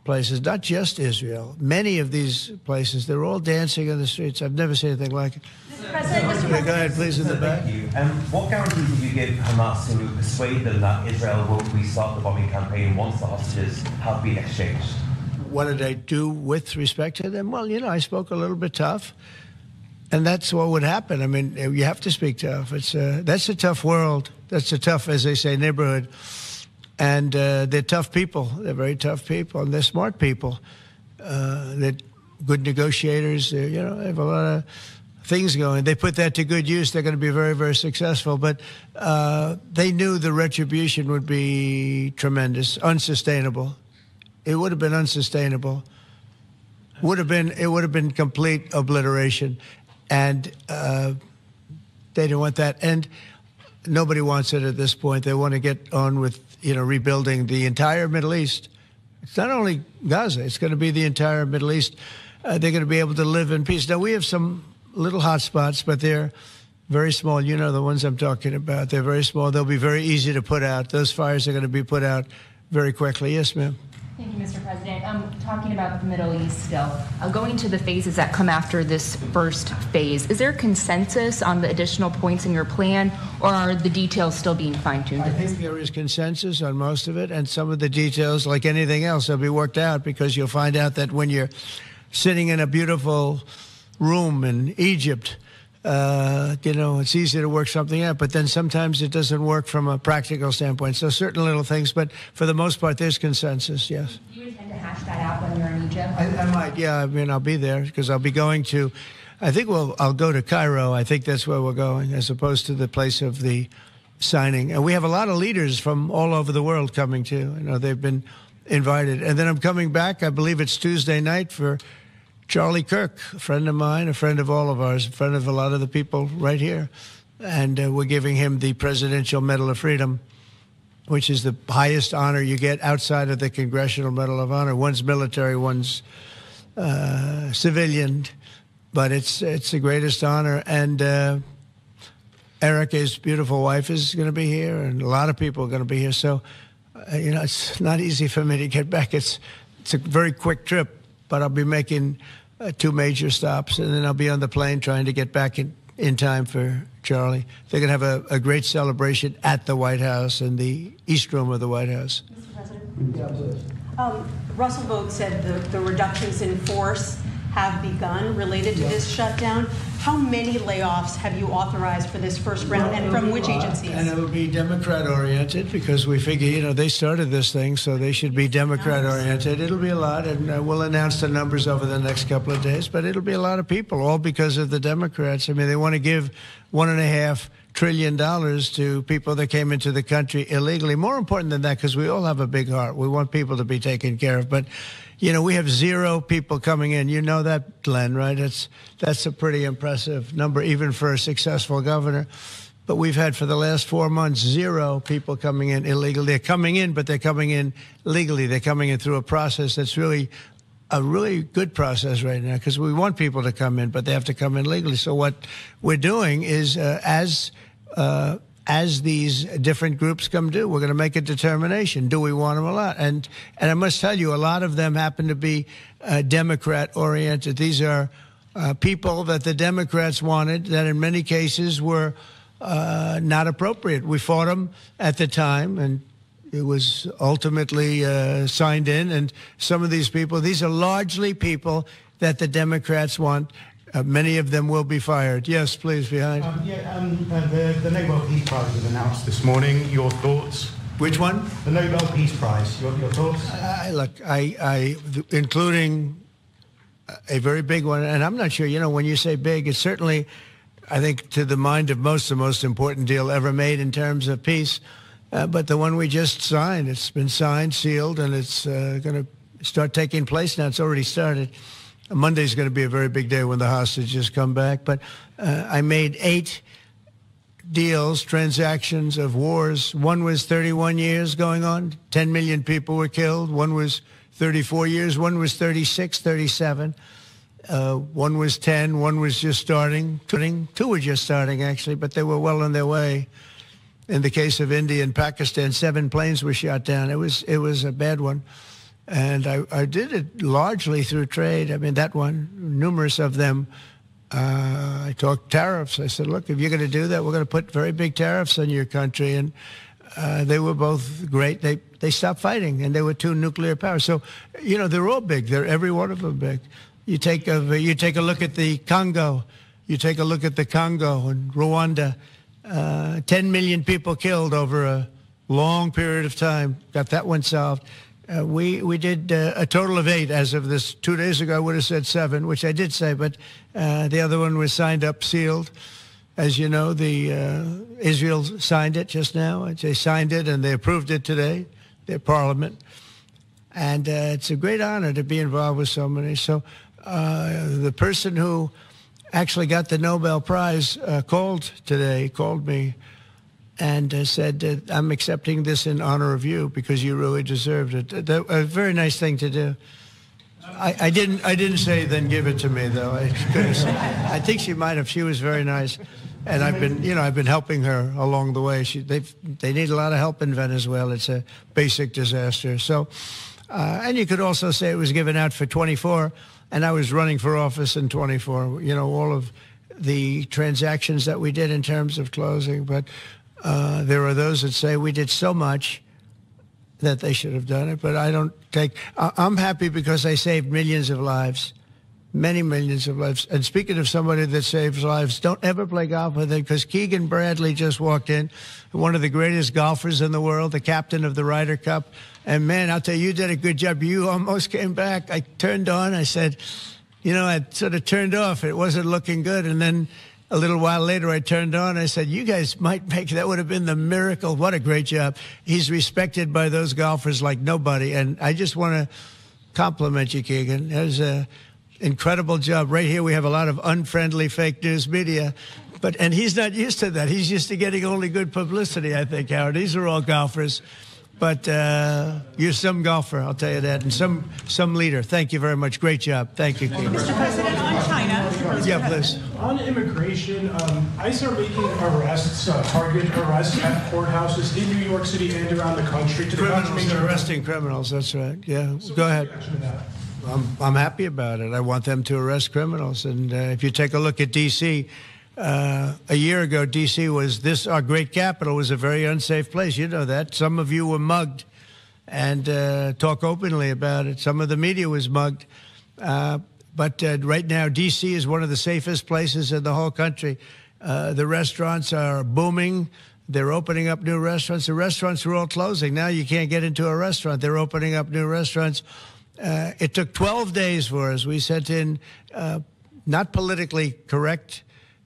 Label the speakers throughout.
Speaker 1: places, not just Israel. Many of these places, they're all dancing in the streets. I've never seen anything like it.
Speaker 2: Mr. President,
Speaker 1: Go ahead, please, in the back.
Speaker 3: Thank you. What guarantee did you give Hamas to persuade them that Israel will restart the bombing campaign once the hostages have been exchanged?
Speaker 1: What did I do with respect to them? Well, I spoke a little bit tough, and that's what would happen. I mean, you have to speak tough. That's a tough world. That's a tough, as they say, neighborhood. And they're tough people. They're very tough people, and they're smart people. They're good negotiators. They have a lot of things going. They put that to good use. They're going to be very, very successful. But they knew the retribution would be tremendous, unsustainable. It would have been unsustainable. It would have been complete obliteration, and they didn't want that. And nobody wants it at this point. They want to get on with rebuilding the entire Middle East. It's not only Gaza. It's going to be the entire Middle East. They're going to be able to live in peace. Now, we have some little hot spots, but they're very small. You know the ones I'm talking about. They're very small. They'll be very easy to put out. Those fires are going to be put out very quickly. Yes, ma'am.
Speaker 2: Thank you, Mr. President. Talking about the Middle East still, going to the phases that come after this first phase, is there consensus on the additional points in your plan, or are the details still being fine-tuned?
Speaker 1: I think there is consensus on most of it, and some of the details, like anything else, will be worked out, because you'll find out that when you're sitting in a beautiful room in Egypt, it's easy to work something out, but then sometimes it doesn't work from a practical standpoint. So certain little things, but for the most part, there's consensus, yes.
Speaker 2: Do you intend to hash that out when you're in Egypt?
Speaker 1: I might, yeah. I mean, I'll be there because I'll be going to, I'll go to Cairo. I think that's where we're going, as opposed to the place of the signing. And we have a lot of leaders from all over the world coming too. They've been invited. And then I'm coming back, I believe it's Tuesday night, for Charlie Kirk, a friend of mine, a friend of all of ours, a friend of a lot of the people right here. And we're giving him the Presidential Medal of Freedom, which is the highest honor you get outside of the Congressional Medal of Honor. One's military, one's civilian, but it's the greatest honor. And Erica's beautiful wife is going to be here, and a lot of people are going to be here. So, it's not easy for me to get back. It's a very quick trip, but I'll be making 2 major stops, and then I'll be on the plane trying to get back in time for Charlie. They're going to have a great celebration at the White House, in the East Room of the White House.
Speaker 4: Mr. President? Yeah, please. Russell Vogt said the reductions in force have begun related to this shutdown. How many layoffs have you authorized for this first round, and from which agencies?
Speaker 1: And it'll be Democrat-oriented, because we figure, they started this thing, so they should be Democrat-oriented. It'll be a lot, and we'll announce the numbers over the next couple of days, but it'll be a lot of people, all because of the Democrats. I mean, they want to give $1.5 trillion to people that came into the country illegally. More important than that, because we all have a big heart. We want people to be taken care of, but we have 0 people coming in. You know that, Glenn, right? That's a pretty impressive number, even for a successful governor. But we've had, for the last 4 months, 0 people coming in illegally. They're coming in, but they're coming in legally. They're coming in through a process that's really a really good process right now, because we want people to come in, but they have to come in legally. So what we're doing is, as these different groups come due, we're going to make a determination. Do we want them or not? And I must tell you, a lot of them happen to be Democrat-oriented. These are people that the Democrats wanted, that in many cases were not appropriate. We fought them at the time, and it was ultimately signed in. And some of these people, these are largely people that the Democrats want. Many of them will be fired. Yes, please, behind.
Speaker 5: The Nobel Peace Prize was announced this morning. Your thoughts?
Speaker 1: Which one?
Speaker 5: The Nobel Peace Prize. Your thoughts?
Speaker 1: Including a very big one, and I'm not sure, when you say big, it's certainly, I think, to the mind of most, the most important deal ever made in terms of peace. But the one we just signed, it's been signed, sealed, and it's going to start taking place now. It's already started. Monday's going to be a very big day when the hostages come back. But I made 8 deals, transactions of wars. One was 31 years going on. 10 million people were killed. One was 34 years. One was 36, 37. One was 10. One was just starting. 2 were just starting, actually, but they were well on their way. In the case of India and Pakistan, 7 planes were shot down. It was a bad one. And I did it largely through trade. I mean, that one, numerous of them. I talked tariffs. I said, look, if you're going to do that, we're going to put very big tariffs on your country. And they were both great. They stopped fighting, and they were two nuclear powers. So, they're all big. They're every one of them big. You take a look at the Congo. You take a look at the Congo and Rwanda. 10 million people killed over a long period of time. Got that one solved. We did a total of 8 as of this 2 days ago. I would have said 7, which I did say, but the other one was signed up, sealed. As you know, Israel signed it just now. They signed it and they approved it today, their parliament. And it's a great honor to be involved with so many. So the person who actually got the Nobel Prize called me and said, I'm accepting this in honor of you because you really deserved it. A very nice thing to do. I didn't say then give it to me, though. I think she might have. She was very nice. And I've been helping her along the way. They need a lot of help in Venezuela. It's a basic disaster. So, and you could also say it was given out for 24, and I was running for office in 24. All of the transactions that we did in terms of closing, but there are those that say we did so much that they should have done it, but I'm happy because I saved millions of lives, many millions of lives. And speaking of somebody that saves lives, don't ever play golf with him because Keegan Bradley just walked in, one of the greatest golfers in the world, the captain of the Ryder Cup. And man, I'll tell you did a good job. You almost came back. I turned on. I said, I sort of turned off. It wasn't looking good. And then a little while later, I turned on. I said, you guys might make, that would have been the miracle. What a great job. He's respected by those golfers like nobody. And I just want to compliment you, Keegan. That was an incredible job. Right here, we have a lot of unfriendly fake news media. And he's not used to that. He's used to getting only good publicity, I think, Howard. These are all golfers. But you're some golfer, I'll tell you that, and some leader. Thank you very much. Great job. Thank you, Keegan.
Speaker 6: Mr. President, on China.
Speaker 1: Yeah, please.
Speaker 7: On immigration, ICE are making arrests, target arrests at courthouses in New York City and around the country.
Speaker 1: Criminals are arresting criminals, that's right. Yeah, go ahead. I'm happy about it. I want them to arrest criminals. And if you take a look at D.C., a year ago, D.C. was our great capital was a very unsafe place. You know that. Some of you were mugged and talk openly about it. Some of the media was mugged. But right now, D.C. is one of the safest places in the whole country. The restaurants are booming. They're opening up new restaurants. The restaurants are all closing. Now you can't get into a restaurant. They're opening up new restaurants. It took 12 days for us. We sent in not politically correct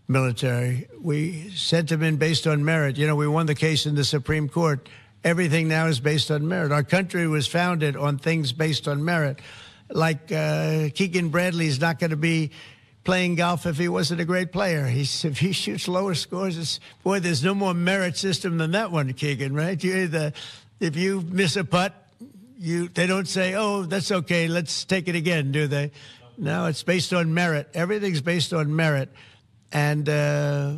Speaker 1: military. We sent them in based on merit. We won the case in the Supreme Court. Everything now is based on merit. Our country was founded on things based on merit. Like Keegan Bradley is not going to be playing golf if he wasn't a great player. If he shoots lower scores, there's no more merit system than that one, Keegan, right? If you miss a putt, they don't say, oh, that's okay, let's take it again, do they? No, it's based on merit. Everything's based on merit. And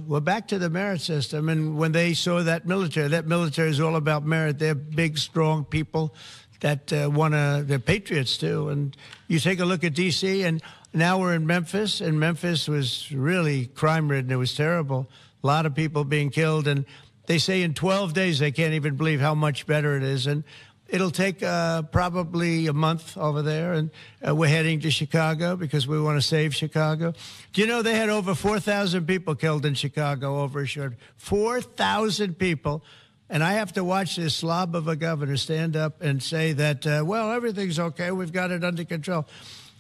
Speaker 1: we're back to the merit system. And when they saw that military is all about merit. They're big, strong people that they're patriots too. And you take a look at D.C., and now we're in Memphis, and Memphis was really crime-ridden. It was terrible. A lot of people being killed. And they say in 12 days they can't even believe how much better it is. And it'll take probably a month over there, and we're heading to Chicago because we want to save Chicago. Do you know they had over 4,000 people killed in Chicago over a short 4,000 people, and I have to watch this slob of a governor stand up and say that, well, everything's okay, we've got it under control.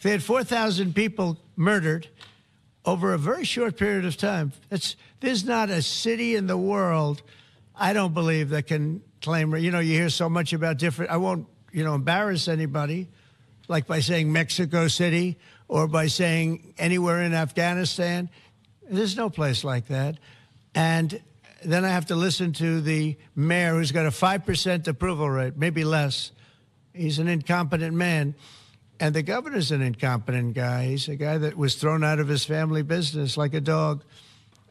Speaker 1: They had 4,000 people murdered over a very short period of time. There's not a city in the world, I don't believe, that can claim, you hear so much about different, I won't, embarrass anybody, like by saying Mexico City or by saying anywhere in Afghanistan. There's no place like that. And then I have to listen to the mayor who's got a 5% approval rate, maybe less. He's an incompetent man. And the governor's an incompetent guy. He's a guy that was thrown out of his family business like a dog.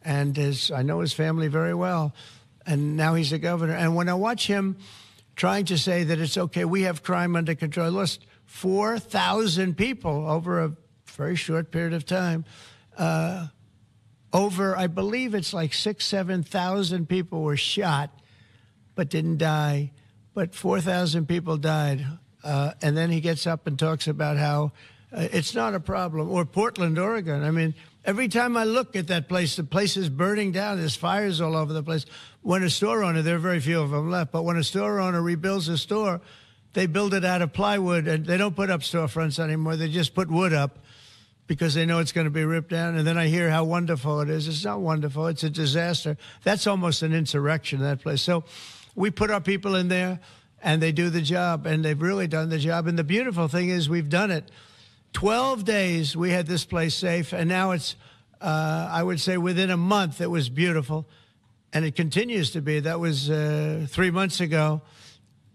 Speaker 1: And I know his family very well. And now he's a governor. And when I watch him trying to say that it's okay, we have crime under control. 4,000 people over a very short period of time. I believe it's like 7,000 people were shot, but didn't die. But 4,000 people died. And then he gets up and talks about how it's not a problem. Or Portland, Oregon. I mean, every time I look at that place, the place is burning down. There's fires all over the place. When a store owner, there are very few of them left, but when a store owner rebuilds a store, they build it out of plywood, and they don't put up storefronts anymore. They just put wood up because they know it's going to be ripped down. And then I hear how wonderful it is. It's not wonderful. It's a disaster. That's almost an insurrection, that place. So we put our people in there, and they do the job, and they've really done the job. And the beautiful thing is we've done it. 12 days we had this place safe, and now it's, I would say within a month, it was beautiful. And it continues to be. That was 3 months ago.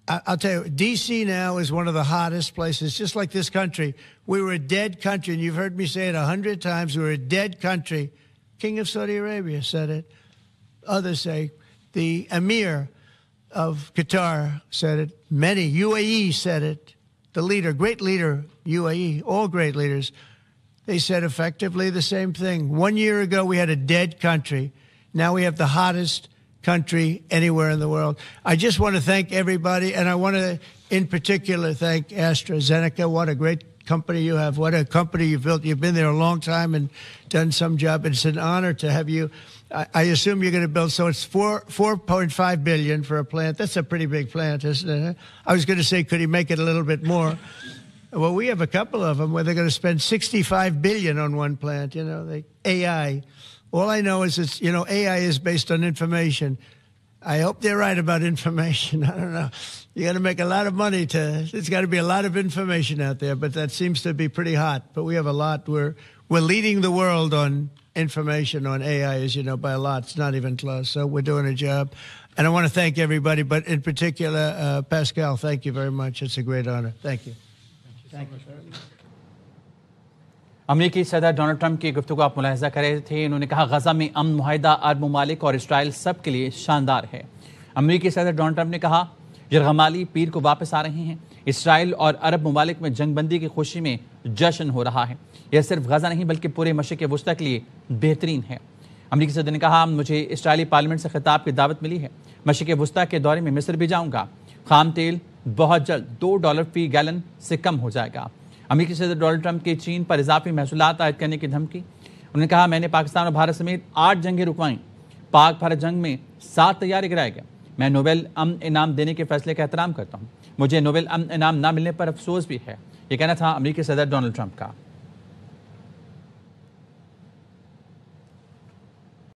Speaker 1: I'll tell you, D.C. now is one of the hottest places, just like this country. We were a dead country, and you've heard me say it 100 times. We were a dead country. King of Saudi Arabia said it. Others say. The Emir of Qatar said it. Many. UAE said it. The leader, great leader, UAE, all great leaders. They said effectively the same thing. 1 year ago, we had a dead country. Now we have the hottest country anywhere in the world. I just want to thank everybody, and I want to, in particular, thank AstraZeneca. What a great company you have. What a company you've built. You've been there a long time and done some job. It's an honor to have you. I assume you're going to build, so it's $4.5 billion for a plant. That's a pretty big plant, isn't it? I was going to say, could he make it a little bit more? Well, we have a couple of them where they're going to spend $65 billion on one plant, AI. All I know is it's, AI is based on information. I hope they're right about information. I don't know. You got to make a lot of money there's got to be a lot of information out there, but that seems to be pretty hot. But we have a lot. We're leading the world on information on AI, as you know, by a lot. It's not even close. So we're doing a job. And I want to thank everybody, but in particular, Pascal, thank you very much. It's a great honor. Thank you. Thank you.
Speaker 8: अमेरिकी सदर Donald Trump की गुफ्तगू आप मुलाहिजा कर रहे थे। उन्होंने कहा गजा में अमन मुआहिदा अरब ममालिक और इसराइल सब के लिए शानदार है। अमेरिकी सदर डोनाल्ड ट्रंप ने कहा यरगमाली पीर को वापस आ रहे हैं। इसराइल और अरब ममालिक में जंगबंदी की खुशी में जश्न हो रहा है। यह सिर्फ गजा नहीं बल्कि पूरे मशरिक़ वस्ता के लिए बेहतरीन है। अमेरिकी सदर ने कहा मुझे इसराइली पार्लियामेंट से खिताब की दावत मिली है। मशरिक़ वस्ता के दौरे में मिस्र भी जाऊँगा। खाम तेल बहुत जल्द $2 फी गैलन से कम हो जाएगा। अमेरिकी सदर डोनाल्ड ट्रंप की चीन पर इजाफी महसूलात आयद करने की धमकी। उन्होंने कहा मैंने पाकिस्तान और भारत समेत 8 जंगें रुकवाईं। पाक भारत जंग में 7 तैयारी गिराए गए। मैं नोबेल अमन इनाम देने के फैसले का एहतराम करता हूँ। मुझे नोबेल अमन इनाम न मिलने पर अफसोस भी है। ये कहना था अमेरिकी सदर डोनाल्ड ट्रंप का।